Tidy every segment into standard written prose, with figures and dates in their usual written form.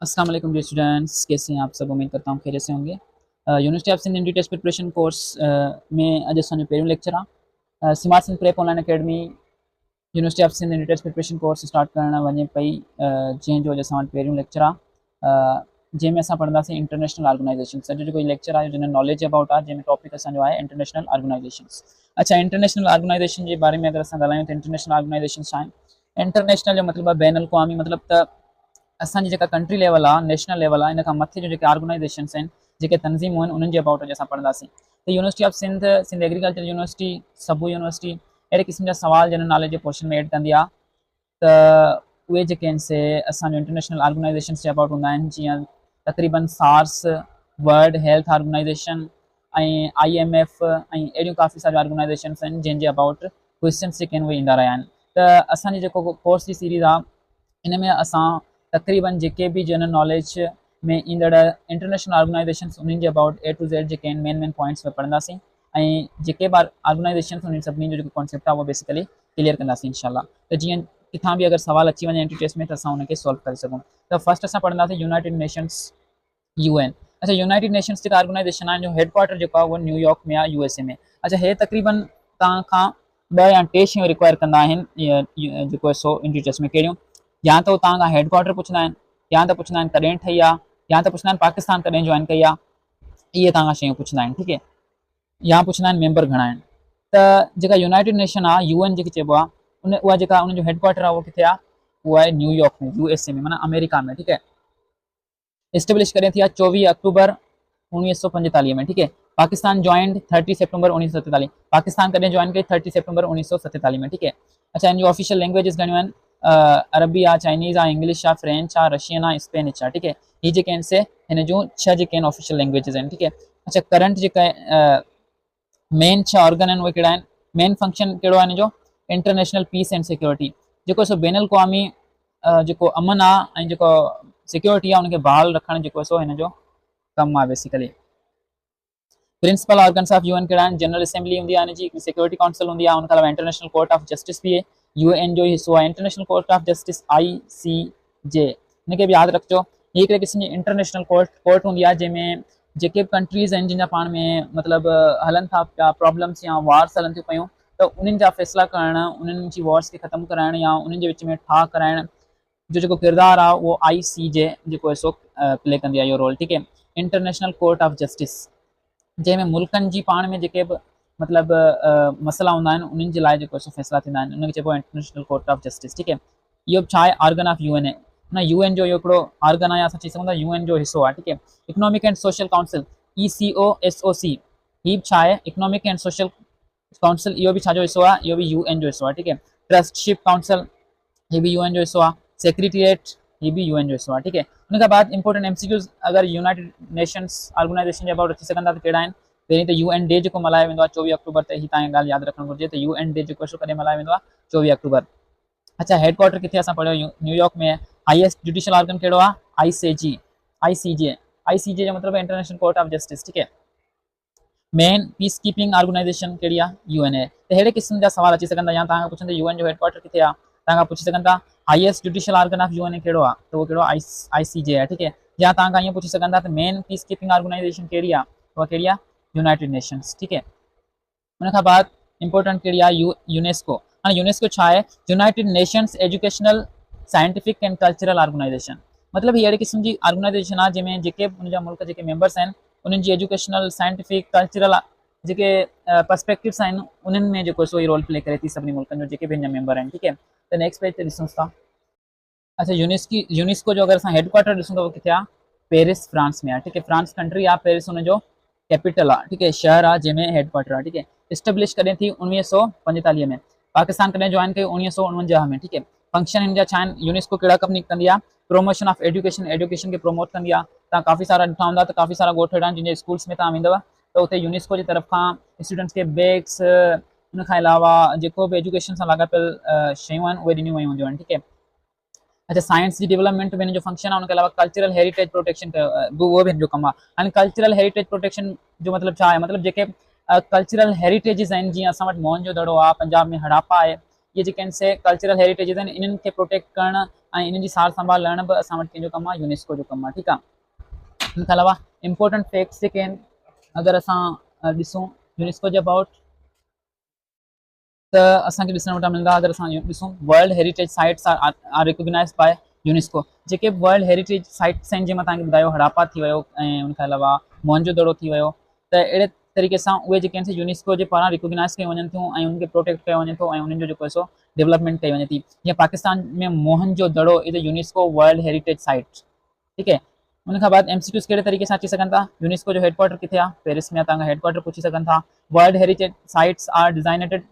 अस्सलाम वालेकुम dear students, कैसे हैं आप सब। उम्मीद करता हूँ खैरियत से होंगे। यूनिवर्सिटी ऑफ सिंध इंडी टेस्ट प्रिपरेशन कोर्स में अॼु असांजो पहिरियों लेक्चर आहे। Smart Sindh prep online academy university of Sindh इंडी टेस्ट प्रिपरेशन कोर्स स्टार्ट करण वञे पई, जंहिंजो अॼु असां वटि पहिरियों लेक्चर आहे, जंहिंमें असां पढ़ंदासीं इंटरनेशनल ऑर्गेनाइजेशन्स। अॼु जेको लेक्चर आहे जनरल नॉलेज अबाउट आहे, जंहिंमें टॉपिक असांजो आहे इंटरनेशनल ऑर्गेनाइजेशन्स। अच्छा, इंटरनेशनल ऑर्गेनाइजेशन जे बारे में अगर असां ॻाल्हायूं त इंटरनेशनल ऑर्गेनाइजेशन छा आहिनि। इंटरनेशनल जो मतिलबु आहे बैन अल-अक़वामी, मतिलबु त असांजी जेका कंट्री लेवल आहे, नेशनल लेवल आहे, इन खां मथे जो जेके ऑर्गेनाइजेशन्स आहिनि, जेके तंज़ीमूं आहिनि, उन्हनि जे अबाउट अॼु असां पढ़ंदासीं। त University of Sindh, Sindh Agriculture University, सबू यूनिवर्सिटी अहिड़े क़िस्म जा सवाल जनरल नॉलेज जे पोर्शन में एड कंदी आहे। त उहे जेके आहिनि से असांजो इंटरनेशनल ऑर्गेनाइजेशन्स जे अबाउट हूंदा आहिनि, जीअं तक़रीबन सार्स, वर्ल्ड हेल्थ ऑर्गेनाइजेशन ऐं IMF ऐं अहिड़ियूं काफ़ी सारियूं ऑर्गेनाइजेशन्स आहिनि जंहिंजे अबाउट क्वेश्चन्स जेके आहिनि उहे ईंदा रहिया आहिनि। त असांजी जेको कोर्स जी सीरीज़ आहे, इन में असां तक़रीबन जेके भी जनरल नॉलेज में ईंदड़ इंटरनेशनल ऑर्गेनाइजेशन्स उन्हनि जे अबाउट A to Z जेके आहिनि मेन पॉइंट्स में पढ़ंदासीं, ऐं जेके बि ऑर्गेनाइजेशन्स उन्हनि सभिनी जो जेको कॉन्सेप्ट आहे उहो बेसिकली क्लियर कंदासीं इंशाल्लाह। त जीअं किथां बि अगर सवाल अची वञे एंट्री टेस्ट में त असां उनखे सॉल्व करे सघूं। त फर्स्ट असां पढ़ंदासीं यूनाइटेड नेशंस, UN। अच्छा, यूनाइटेड नेशंस जेका ऑर्गेनाइजेशन आहे, जो हेडक्वार्टर जेको आहे उहो न्यूयॉर्क में आहे, USA में। अच्छा, हे तक़रीबन तव्हां खां 2 या 3 शयूं रिक्वायर कंदा आहिनि जेको सो एंट्री टेस्ट में। कहिड़ियूं? या त तव्हां खां हेडक्वार्टर पुछंदा आहिनि, या त पुछंदा आहिनि कॾहिं ठही आहे, या त पुछंदा आहिनि पाकिस्तान कॾहिं जॉइन कई आहे। इहे तव्हां खां शयूं पुछंदा आहिनि, ठीकु है। या पुछंदा आहिनि मेंबर घणा आहिनि। त जेका यूनाइटेड नेशन आहे, UN जेकी चइबो आहे, उहा जेका उनजो हेडक्वार्टर आहे उहो किथे आहे? उहा आहे न्यूयॉर्क में, USA में, माना अमेरिका में, ठीकु है। एस्टेब्लिश करें थी 24 अक्टूबर 1945 में, ठीक है। पाकिस्तान ज्वाइंड 30 सितंबर 1947। पाकिस्तान कॾहिं ज्वाइन कई? 30 सितंबर 1947 में, ठीक है। अच्छा, इन जो ऑफिशियल लैंग्वेजेस घणियूं आहिनि? अरबी आहे, चाइनीज़ आहे, इंग्लिश आहे, फ्रेंच आहे, रशियन आहे, स्पेनिश आहे, ठीक है। ये जेके आहिनि से हिन जूं 6 जेके आहिनि ऑफिशियल लैंग्वेजेस आहिनि, ठीक है। अच्छा, करंट जेका मेन 6 ऑर्गन आहिनि उहे कहिड़ा आहिनि? मेन फंक्शन कहिड़ो आहे हिन जो? International peace and security. जेको सो बैन अल-अक़वामी जेको अमन आहे ऐं जेको सिक्योरिटी आहे उनखे बहाल रखणु जेको सो हिन जो कमु आहे basically. Principal organs of UN कहिड़ा आहिनि? जनरल असेंबली हूंदी आहे, हिनजी सिक्योरिटी काउंसिल हूंदी आहे, उनखां अलावा international court of justice be UN जो हिसो आहे। International court of justice ICJ, हिनखे बि यादि रखिजो। हीअ हिकिड़े क़िस्म जी इंटरनेशनल कोर्ट हूंदी आहे, जंहिंमें जेके बि कंट्रीज़ आहिनि जिन जा पाण में मतिलबु हलनि था पिया प्रॉब्लम्स या वार्स हलनि थियूं पियूं, त उन्हनि जा फ़ैसिला करणु, उन्हनि जी वॉर्स खे ख़तमु कराइणु या उन्हनि जे विच में ठाह कराइणु जो जेको किरदारु आहे उहो ICJ जेको आहे सो प्ले कंदी आहे इहो रोल, ठीकु है। इंटरनेशनल कोर्ट ऑफ जस्टिस, जंहिंमें मुल्कनि जी पाण में जेके बि मतिलबु मसइला हूंदा आहिनि उन्हनि जे लाइ जेको सो फ़ैसिला थींदा आहिनि, उनखे चइबो आहे इंटरनेशनल कोर्ट ऑफ जस्टिस, ठीकु है। इहो छा आहे? ऑर्गन ऑफ UN है। हुन UN जो इहो हिकिड़ो ऑर्गन आहे, असां चई सघूं था UN जो हिसो आहे, ठीकु है। Economic and social council, ECOSOC, हीअ छा आहे? इकोनॉमिक एंड सोशल काउंसिल, इहो बि छाजो हिसो आहे? इहो बि UN जो हिसो आहे, ठीकु है। ट्रस्टशिप काउंसिल, ये भी UN जो हिस्सो आहे। सेक्रेटरीट, ये भी UN जो हिस्सो आहे, ठीकु है। उन खां बाद इंपॉर्टेंट MCQs अगर यूनाइटेड नेशंस ऑर्गेनाइजेशन जे अबाउट अची सघंदा त कहिड़ा आहिनि? पहिरीं त UN डे जेको मल्हायो वेंदो आहे 24 अक्टूबर ते, ही तव्हांखे ॻाल्हि यादि रखणु घुरिजे। त UN डे जेको आहे कॾहिं मल्हायो वेंदो आहे? 24 अक्टूबर। अच्छा, हेडक्वार्टर किथे असां पढ़ियो? न्यूयॉर्क में। हाईएस्ट जुडिशियल ऑर्गन कहिड़ो आहे? ICJ जो मतिलबु इंटरनेशनल कोर्ट ऑफ जस्टिस, ठीकु है। मेन पीस कीपिंग ऑर्गेनाइजेशन कहिड़ी आहे? UN है। त अहिड़े क़िस्म जा सवाल अची सघंदा, या तव्हांखां पुछंदे UN जो हेडक्वार्टर किथे आहे, तव्हांखां पुछी सघनि था highest judicial organ of UN कहिड़ो आहे, त उहो कहिड़ो आहे? ICJ आहे, ठीकु है। या तव्हांखां ईअं पुछी सघनि था त मेन पीस कीपिंग ऑर्गेनाइजेशन कहिड़ी आहे, उहा कहिड़ी आहे? यूनाइटेड नेशंस, ठीकु है। उन खां बाद इंपॉर्टेंट कहिड़ी आहे? यूनेस्को। हाणे यूनेस्को छा आहे? United Nations Educational Scientific and Cultural Organization. मतिलबु हीअ अहिड़ी क़िस्म जी ऑर्गेनाइजेशन आहे जंहिंमें जेके उनजा मुल्क जेके मेंबर्स आहिनि उन्हनि जी एजुकेशनल साइंटिफिक कल्चरल जेके पर्सपेक्टिव्स आहिनि उन्हनि में जेको सो रोल प्ले करे थी सभिनी मुल्कनि जो जेके भी हिन जा मेंबर आहिनि, ठीकु है। त नेक्स्ट पेज ते ॾिसूं था। अच्छा, यूनेस्को जो अगर असां हेडक्वार्टर ॾिसूं त उहो किथे आहे? पेरिस, फ्रांस में आहे, ठीकु है। फ्रांस कंट्री आहे, पेरिस हुनजो कैपिटल आहे, ठीकु है, शहर आहे जंहिंमें हेडक्वार्टर आहे, ठीकु है। इस्टेब्लिश कॾहिं थी? 1945 में। पाकिस्तान कॾहिं जॉइन कई? 1949 में, ठीकु है। फंक्शन हिन जा छा आहिनि? यूनेस्को कहिड़ा कम कंदी आहे? प्रमोशन ऑफ एजुकेशन खे प्रमोट कंदी आहे। तव्हां काफ़ी सारा ॾिठा हूंदा त काफ़ी सारा ॻोठ अहिड़ा आहिनि जिन स्कूल्स में तव्हां वेंदव त उते यूनेस्को जी तरफ़ खां स्टूडेंट्स खे बैग्स, उन खां अलावा जेको बि एजुकेशन सां लाॻापियल शयूं आहिनि उहे ॾिनियूं वयूं हूंदियूं आहिनि, ठीकु है। अच्छा, साइंस जी डेवलपमेंट में हिन जो फंक्शन आहे, उनके अलावा कल्चरल हेरिटेज प्रोटेक्शन उहो बि हिन जो कमु आहे। हाणे कल्चरल हेरिटेज प्रोटेक्शन जो मतिलबु छा आहे? मतिलबु जेके कल्चरल हेरिटेजिस आहिनि, जीअं असां वटि मोहन जो दड़ो आहे, पंजाब में हड़ापा आहे, ये जेके आहिनि से कल्चरल हेरिटेजिस आहिनि, इन्हनि खे प्रोटेक्ट करणु ऐं इन्हनि जी सार संभाल लहण बि असां वटि कंहिंजो कमु आहे, यूनेस्को जो कमु आहे। ठीकु आहे। इन खां अलावा इंपॉर्टेंट फैक्ट्स जेके आहिनि अगरि असां ॾिसूं यूनेस्को जे अबाउट, त असांखे ॾिसण वटा मिलंदा अगरि असां ॾिसूं world heritage sites are recognised by UNESCO. जेके वर्ल्ड हेरिटेज साइट्स आहिनि, जंहिंमां तव्हांखे ॿुधायो हड़प्पा थी वियो ऐं उन खां अलावा मोहनजोदड़ो थी वियो, त अहिड़े तरीक़े सां उहे जेके आहिनि यूनेस्को जे पारां रिकॉग्नाइज़ कयूं वञनि थियूं ऐं उनखे प्रोटेक्ट कयो वञे थो ऐं उन्हनि जो जेको सो डेवलपमेंट कई वञे थी। जीअं पाकिस्तान में Mohenjodaro is a UNESCO world heritage site. ठीकु है। उन खां बाद एमसीक्यूज़ कहिड़े तरीक़े सां अची सघनि था, यूनेस्को जो हेडक्वार्टर किथे आहे, पेरिस में, तव्हांजा हेडक्वार्टर पुछी सघनि था। World heritage sites are designated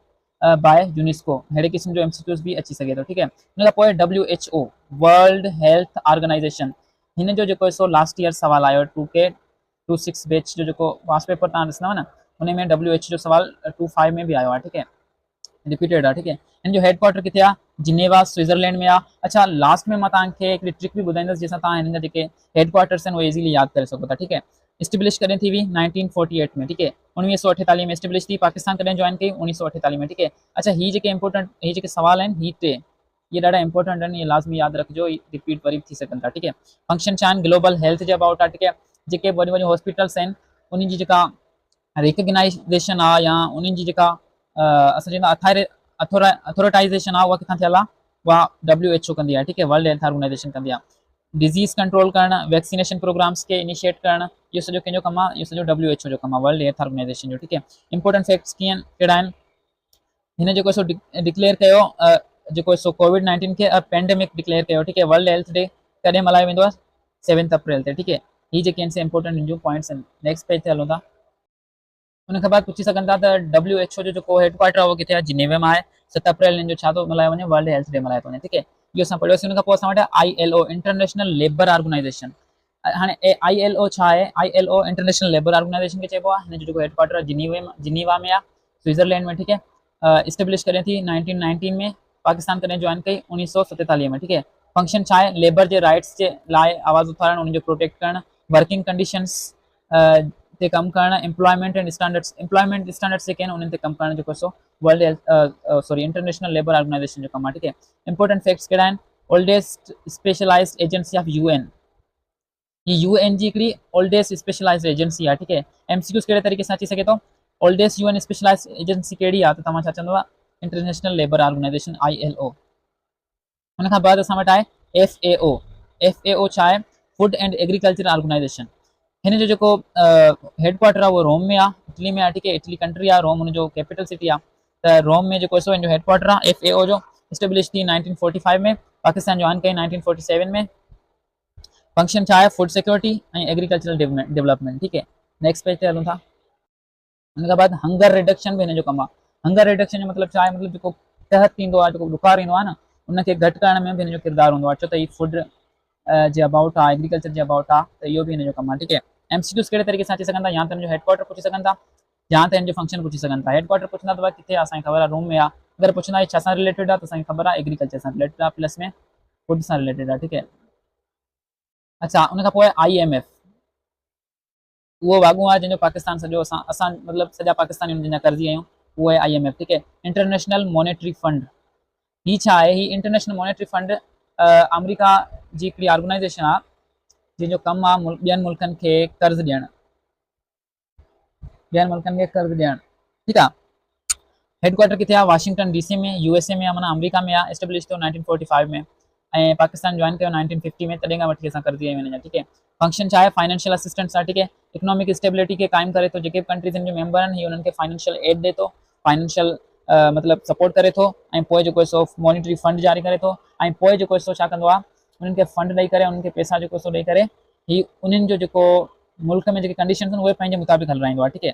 by UNESCO, अहिड़े क़िस्म जो एमसीक्यूज़ भी अची सघे थो। ठीकु है। उन खां पोइ WHO वर्ल्ड हेल्थ ऑर्गेनाइजेशन, हिन जो जेको सो लास्ट ईयर सवाल आयो 2K26 बैच जो जेको पास पेपर तव्हां ॾिसंदव न, उन में WHO जो सवाल 25 में भी आयो आहे। ठीकु है, रिपीटेड आहे। ठीकु है। हिन जो हेडक्वार्टर किथे आहे, जिनेवा स्विट्जरलैंड में आहे। अच्छा, लास्ट में मां तव्हांखे हिकिड़ी ट्रिक भी ॿुधाईंदुसि जंहिंसां तव्हां हिन जा जेके हेडक्वार्टर्स आहिनि उहे इज़ीली यादि करे सघो था। ठीकु है। इस्टेब्लिश कॾहिं थी हुई 1948 में। ठीकु है। 1948 में इस्टेब्लिश थी। पाकिस्तान कॾहिं जॉइन कई, 1948 में। ठीकु है। अच्छा, ही जेके इंपॉर्टेंट ही जेके सवाल आहिनि, ही टे ये ॾाढा इंपॉर्टेंट आहिनि, ये लाज़मी यादि रखिजो, रिपीट वरी थी सघनि था। ठीकु है। फंक्शन छा आहिनि, ग्लोबल हेल्थ जे अबाउट आहे। ठीकु है। जेके वॾियूं वॾियूं हॉस्पिटल्स आहिनि उन्हनि जी जेका रिकग्नाइजेशन आहे या उन्हनि जी जेका असां चवंदा अथोराइज़ेशन आहे, उहा किथां थियल आहे, उहा WHO कंदी आहे। ठीकु है। वर्ल्ड हेल्थ ऑर्गेनाइजेशन कंदी आहे। डिज़ीज़ कंट्रोल करणु, वैक्सीनेशन प्रोग्राम्स के इनिशिएट करणु, इहो सॼो कंहिंजो कमु आहे, इहो सॼो WHO जो कमु आहे, वर्ल्ड हेल्थ ऑर्गेनाइजेशन जो। ठीकु है। इंपॉर्टेंट फैक्ट्स कीअं कहिड़ा आहिनि, हिन जेको सो डिक्लेयर कयो जेको सो कोविड-19 खे पेंडेमिक डिक्लेयर कयो। ठीकु है। वर्ल्ड हेल्थ डे कॾहिं मल्हायो वेंदो आहे, 7 अप्रैल ते। ठीकु है। ही जेके आहिनि से इंपॉर्टेंट हिन जो पॉइंट्स आहिनि। नेक्स्ट पेज ते हलूं था। उन खां बाद पुछी सघनि था त WHO जो जेको हेडक्वार्टर आहे उहो किथे आहे, जिनेवा में आहे। 7 अप्रैल हिन जो छा थो मल्हायो वञे, वर्ल्ड हेल्थ डे मल्हायो थो वञे। ठीकु है। इहो असां पढ़ियोसीं। उन खां पोइ असां वटि ILO इंटरनेशनल लेबर ऑर्गेनाइजेशन। हाणे ILO छा आहे, ILO इंटरनेशनल लेबर ऑर्गेनाइजेशन खे चइबो आहे। हिन जो जेको हेडक्वार्टर आहे जिनीवा में आहे, स्विट्जरलैंड में। ठीकु है। इस्टेब्लिश कॾहिं थी 1919 में। पाकिस्तान कॾहिं जॉइन कई, 1947 में। ठीकु है। फंक्शन छा आहे, लेबर जे राइट्स जे लाइ आवाज़ उथारणु, उनजो प्रोटेक्ट करणु, वर्किंग कंडीशंस ते कमु करणु, एम्प्लॉयमेंट एंड स्टैंडर्ड्स जेके आहिनि उन्हनि ते कमु करणु, जेको सो World Health International Labour Organization जो कमु आहे। ठीकु है। इंपॉर्टेंट फैक्ट्स कहिड़ा आहिनि, oldest specialised agency of UN, ये UN जी हिकिड़ी ओल्डेस्ट स्पेशलाइज्ड एजेंसी आहे। ठीकु है। MCQs कहिड़े तरीक़े सां अची सघे थो, ओल्डेस्ट UN स्पेशलाइज्ड एजेंसी कहिड़ी आहे, त तव्हां छा चवंदव, इंटरनेशनल लेबर ऑर्गेनाइजेशन ILO। उन खां बाद असां वटि आहे FAO छा आहे, फूड एंड एग्रीकल्चर ऑर्गेनाइजेशन। हिन जो जेको हेडक्वार्टर आहे उहो रोम में आहे, इटली में आहे। ठीकु है। इटली कंट्री आहे, रोम हुनजो कैपिटल सिटी आहे। त रोम में जेको सो हिन जो हेडक्वार्टर आहे FAO जो, इस्टेब्लिश थी 1945 में। पाकिस्तान जॉइन कई 1947 में। फंक्शन छा आहे, फूड सिक्योरिटी ऐं एग्रीकल्चरल डेवलपमेंट। ठीकु है। नेक्स्ट पेज ते हलूं था। उन खां बाद हंगर रिडक्शन बि हिन जो कमु आहे। हंगर रिडक्शन जो मतिलबु छा आहे, मतिलबु जेको कहत थींदो आहे, जेको बुखार ईंदो आहे न, उनखे घटि करण में बि हिन जो किरदारु हूंदो आहे। छो त ही फूड जे अबाउट आहे, एग्रीकल्चर जे अबाउट आहे, त इहो बि हिन जो कमु आहे। ठीकु है। MCQs कहिड़े तरीक़े सां अची सघनि था, या त हिन जो हेडक्वार्टर पुछी सघनि था, या त हिन जो फंक्शन पुछी सघनि था। हेडक्वार्टर पुछंदा त किथे आहे, असांखे ख़बर आहे रोम में आहे। अगरि पुछंदा छा सां रिलेटेड आहे, त असांखे ख़बर आहे एग्रीकल्चर सां रिलेटेड आहे, प्लस में फूड सां रिलेटेड आहे। ठीकु है। अच्छा, उन खां पोइ IMF, उहो वाॻो आहे जंहिंजो पाकिस्तान सॼो असां मतिलबु सॼा पाकिस्तानी जंहिंजा कर्ज़ी आहियूं, उहो आहे IMF। ठीकु है। इंटरनेशनल मॉनेटरी फंड, ही छा आहे, ही इंटरनेशनल मॉनेटरी फंड अमेरिका जी हिकिड़ी ऑर्गेनाइजेशन आहे जंहिंजो कमु आहे ॿियनि मुल्कनि खे कर्ज़ ॾियणु, ठीकु आहे। हेडक्वार्टर किथे आहे, वाशिंगटन DC में, USA में आहे, माना अमेरिका में आहे। एस्टेब्लिश थियो 1945 में ऐं पाकिस्तान जॉइन कयो 1950 में। तॾहिं खां वठी असां कर्ज़ी आहियूं हिन जा। ठीकु है। फंक्शन छा आहे, फाइनेंशियल असिस्टेंस आहे। ठीकु है। इकोनॉमिक स्टेबिलिटी खे काइम करे थो, जेके बि कंट्रीज़ जो मेंबर आहिनि, ही उन्हनि खे फाइनेंशियल एड ॾे थो, फाइनेंशियल मतिलबु सपोर्ट करे थो, ऐं पोइ जेको सो मॉनिटरी फंड जारी करे थो, ऐं पोइ जेको सो छा कंदो आहे, उन्हनि खे फंड ॾेई करे, उन्हनि खे पैसा जेको सो ॾेई करे, ही उन्हनि जो जेको मुल्क में जेके कंडीशन आहिनि उहे पंहिंजे मुताबिक़ हलाईंदो आहे। ठीकु है।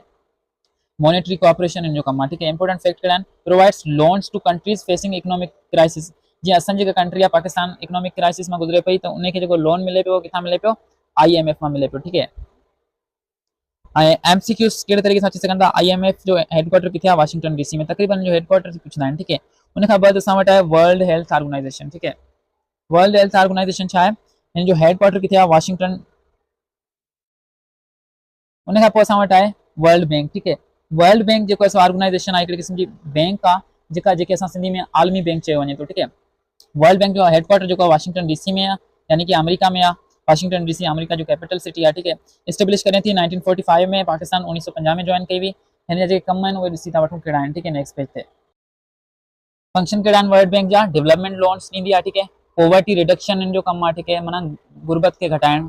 मॉनेटरी कोऑपरेशन इन जो कमु आहे। ठीकु है। इंपॉर्टेंट फैक्ट कहिड़ा आहिनि, provides loans to countries facing economic crisis. जीअं असांजी जेका कंट्री आहे पाकिस्तान इकोनॉमिक क्राइसिस मां गुज़रे पई, त उनखे जेको लोन मिले पियो किथां मिले पियो, IMF मां मिले पियो। ठीकु है। ऐं MCQs कहिड़े तरीक़े सां अची सघनि था, IMF जो हेडक्वार्टर किथे आहे, वाशिंगटन DC में। तक़रीबन जो हेडक्वार्टर पुछंदा आहिनि। ठीकु है। उन खां बाद असां वटि आहे वर्ल्ड हेल्थ ऑर्गेनाइजेशन। ठीकु है। वर्ल्ड हेल्थ ऑर्गेनाइजेशन छा आहे, हिन जो हेडक्वार्टर किथे आहे, वाशिंगटन। उन खां पोइ असां वटि आहे वर्ल्ड बैंक। ठीकु है। वर्ल्ड बैंक जेको ऑर्गेनाइजेशन आहे, हिकिड़ी क़िस्म जी बैंक आहे जेका जेके असां सिंधी में आलमी बैंक चयो वञे थो, ठीक है। वर्ल्ड बैंक जो हेडक्वार्टर जो वाशिंगटन डीसी में आहे, यानी कि अमेरिका में आहे। वाशिंगटन डीसी अमेरिका जो कैपिटल सिटी आहे, ठीक है। इस्टेब्लिश करें थी 1945 में, पाकिस्तान 1950 में ज्वाइन कई हुई। हिन जा जेके कम आहिनि उहे ॾिसी था वठूं कहिड़ा आहिनि, ठीक है। नेक्स्ट पेज ते फंक्शन कहिड़ा आहिनि वर्ल्ड बैंक जा, डेवलपमेंट लोन्स ॾींदी आहे, ठीक है। पॉवर्टी रिडक्शन इन जो कमु आहे, ठीक है, माना गुरबत खे घटाइण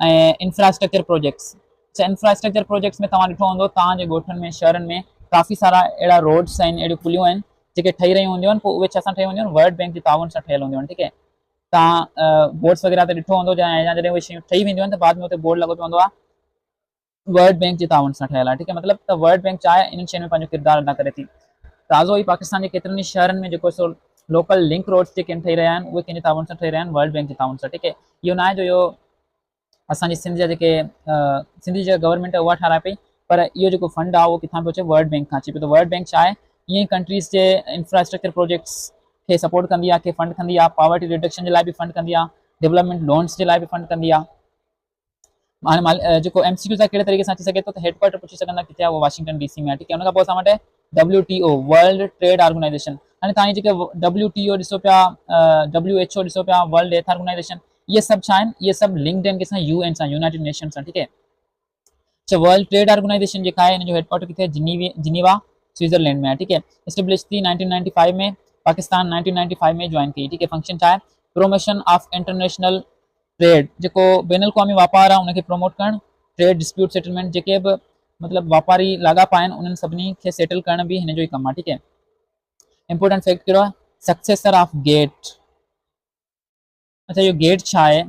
ऐं इंफ्रास्ट्रक्चर प्रोजेक्ट्स। अच्छा, इंफ्रास्ट्रक्चर प्रोजेक्ट्स में तव्हां ॾिठो हूंदो तव्हांजे ॻोठनि में शहरनि में काफ़ी सारा अहिड़ा रोड्स आहिनि, अहिड़ियूं पुलियूं आहिनि जेके ठही रहियूं हूंदियूं आहिनि, पोइ उहे छा सां ठही हूंदियूं आहिनि, वर्ल्ड बैंक जे ताउन सां ठहियल हूंदियूं आहिनि, ठीक है। तव्हां बोर्ड्स वग़ैरह ते ॾिठो हूंदो, या जॾहिं उहे शयूं ठही वेंदियूं आहिनि त बाद में उते बोर्ड लॻो पियो हूंदो आहे वर्ल्ड बैंक जे ताउन सां ठहियल आहे, ठीक है। मतिलबु त वर्ल्ड बैंक छा आहे, इन्हनि शयुनि में पंहिंजो किरदारु अदा करे थी। ताज़ो ई पाकिस्तान जे केतिरनि ई शहरनि में जेको सो लोकल लिंक रोड्स जेके ठही रहिया आहिनि उहे कंहिंजे ताउन सां ठही रहिया आहिनि, वर्ल्ड बैंक जे ताउन सां, ठीक है। इहो न आहे जो इहो असांजी सिंध जा जेके सिंधी जेका गवर्नमेंट आहे उहा ठाराए पई, पर इहो जेको फंड आहे उहो किथां पियो अचे, वर्ल्ड बैंक खां अचे पियो। त वर्ल्ड बैंक छा आहे, ईअं कंट्रीज़ जे इंफ्रास्ट्रक्चर प्रोजेक्ट्स खे सपोर्ट कंदी आहे, के फंड कंदी आहे, पॉवर्टी रिडक्शन जे लाइ बि फंड कंदी आहे, डेवलपमेंट लोन्स जे लाइ बि फंड कंदी आहे। हाणे जेको MCQ सां कहिड़े तरीक़े सां अची सघे थो, त हेडक्वार्टर पुछी सघंदा किथे आहे, उहो वाशिंगटन डीसी में आहे, ठीक है। उन खां पोइ असां वटि WTO वर्ल्ड ट्रेड ऑर्गेनाइजेशन। हाणे तव्हां जेके WTO ॾिसो पिया, WHO ॾिसो पिया, वर्ल्ड हेल्थ ऑर्गेनाइजेशन, ये सब छा आहिनि, ये सब लिंक्ड आहिनि किसां UN सां, यूनाइटेड नेशन सां, ठीक है। अच्छा, वर्ल्ड ट्रेड ऑर्गेनाइजेशन जेका आहे, इन जो हेडक्वार्टर किथे है, जिनीवा स्विट्जरलैंड में है, ठीक है। इस्टेब्लिश थी 1995 में, पाकिस्तान 1995 में ज्वाइन की, ठीक है। फंक्शन छा आहे, प्रोमोशन ऑफ इंटरनेशनल ट्रेड, जेको बैन अल-क़ौमी वापार आहे उनखे प्रमोट करणु, ट्रेड डिस्प्यूट सेटलमेंट, जेके बि मतिलबु वापारी लाॻापा आहिनि उन्हनि सभिनी खे सेटल करण बि हिन जो ई कमु आहे, ठीक है। इंपॉर्टेंट फैक्ट कहिड़ो आहे, सक्सेसर ऑफ गेट। अच्छा, इहो गेट छा आहे,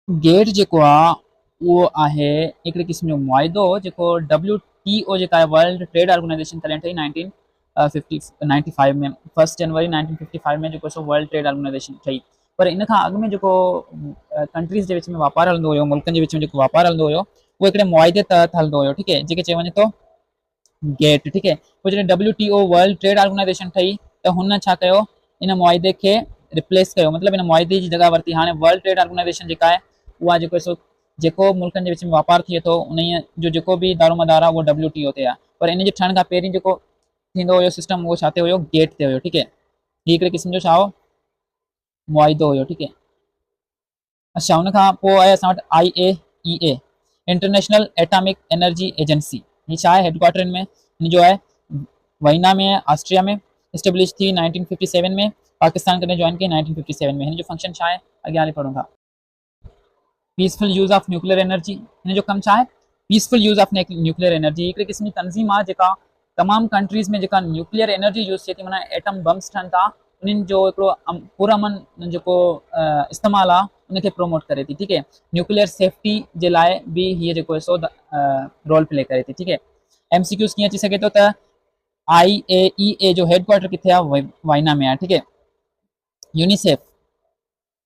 गेट जेको आहे उहो आहे हिकिड़े क़िस्म जो मुआइदो जेको WTO जेका आहे वर्ल्ड ट्रेड ऑर्गेनाइजेशन तॾहिं ठही 1995 में, 1 जनवरी 1955 में जेको सो वर्ल्ड ट्रेड ऑर्गेनाइजेशन ठही। पर इन खां अॻु में जेको कंट्रीज़ जे विच में वापारु हलंदो हुयो, मुल्कनि जे विच में जेको वापारु हलंदो हुयो, उहो हिकिड़े मुआइदे तहत हलंदो हुयो, ठीक है, जेके चयो वञे थो गेट, ठीक है। पोइ जॾहिं WTO वर्ल्ड ट्रेड ऑर्गेनाइजेशन ठही त हुन छा कयो, इन मुआइदे खे रिप्लेस कयो, मतिलबु इन मुआइदे जी जॻह वरिती। हाणे वर्ल्ड ट्रेड ऑर्गेनाइजेशन जेका आहे उहा जेको मुल्कनि जे विच में वापारु थिए थो उन जो जेको बि दारोमदार आहे उहो WTO ते आहे, पर इन जे ठहण खां पहिरीं जेको थींदो हुयो सिस्टम उहो छा ते हुयो, गेट ते हुयो, ठीक है। हीउ हिकिड़े क़िस्म जो छा हो, मुआइदो हुयो, ठीक है। अच्छा, हुन खां पोइ आहे असां वटि IAEA international atomic energy agency. हीअ छा आहे, हेडक्वार्टर में हिन जो आहे वाइना में, ऑस्ट्रिया में। इस्टेब्लिश थी 1957 में, पाकिस्तान कॾहिं ज्वाइन कई 1957 में। हिन जो फंक्शन छा आहे, अॻियां हली पढ़ूं था। Peaceful use of nuclear energy, हिन जो कमु छा आहे, peaceful use of nuclear energy हिकिड़े क़िस्म जी तंज़ीम आहे जेका तमामु कंट्रीज़ में जेका न्यूक्लियर एनर्जी यूज़ थिए थी, माना एटम बम्स ठहनि था, उन्हनि जो हिकिड़ो पुरअमन जेको इस्तेमालु आहे उनखे प्रमोट करे थी, ठीक है। न्यूक्लियर सेफ्टी जे लाइ बि हीअ जेको सो रोल प्ले करे थी, ठीक है। MCQs कीअं अची सघे थो त IAEA जो हेडक्वार्टर किथे आहे, वाइना में आहे, ठीक है।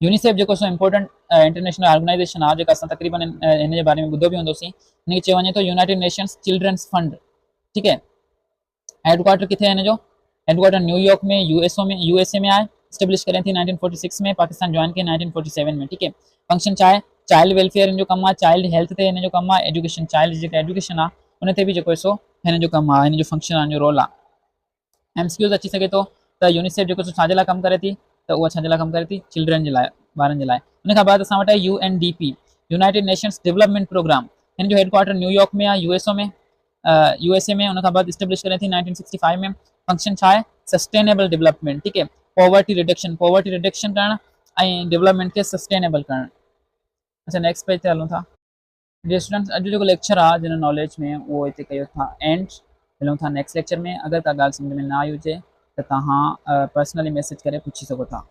यूनिसेफ जेको सो इम्पोर्टेंट इंटरनेशनल ऑर्गेनाइजेशन आहे, जेका असां तक़रीबन हिन जे बारे में ॿुधो बि हूंदोसीं, हिनखे चयो वञे थो यूनाइटेड नेशंस चिल्ड्रंस फंड, ठीक है। हेडक्वार्टर किथे आहे हिन जो, हेडक्वार्टर न्यूयॉर्क में, USA में आहे। स्टेब्लिश करें थी 1946 में, पाकिस्तान ज्वाइन कई 1947 में, ठीक है। फंक्शन छा आहे, चाइल्ड वेलफेयर हिन जो कमु आहे, चाइल्ड हेल्थ ते हिन जो कमु आहे, एजुकेशन, चाइल्ड जेका एजुकेशन आहे उन ते बि जेको सो हिन जो कमु आहे, हिन जो फंक्शन आहे, हिन जो रोल आहे। MCQs अची सघे थो त यूनिसेफ जेको सो छाजे लाइ कमु करे थी, त उहा छाजे लाइ कमु करे थी, चिल्ड्रन जे लाइ, ॿारनि जे लाइ। उन खां बाद असां वटि आहे UNDP United Nations Development Programme. हिन जो हेडक्वार्टर न्यूयॉर्क में आहे, USA में। उन खां बाद इस्टेब्लिश करे थी 1965 में। फंक्शन छा आहे, सस्टेनेबल डेवलपमेंट, ठीक है। पॉवर्टी रिडक्शन करणु ऐं डेवलपमेंट खे सस्टेनेबल करणु। अच्छा, नेक्स्ट पेज ते हलूं था। डियर स्टूडेंट्स, अॼु जेको लेक्चर आहे जनरल नॉलेज में उहो हिते कयो था एंड। मिलूं था नेक्स्ट लेक्चर में। अगरि का ॻाल्हि सम्झ में न आई हुजे त तव्हां पर्सनली मैसेज करे पुछी सघो था।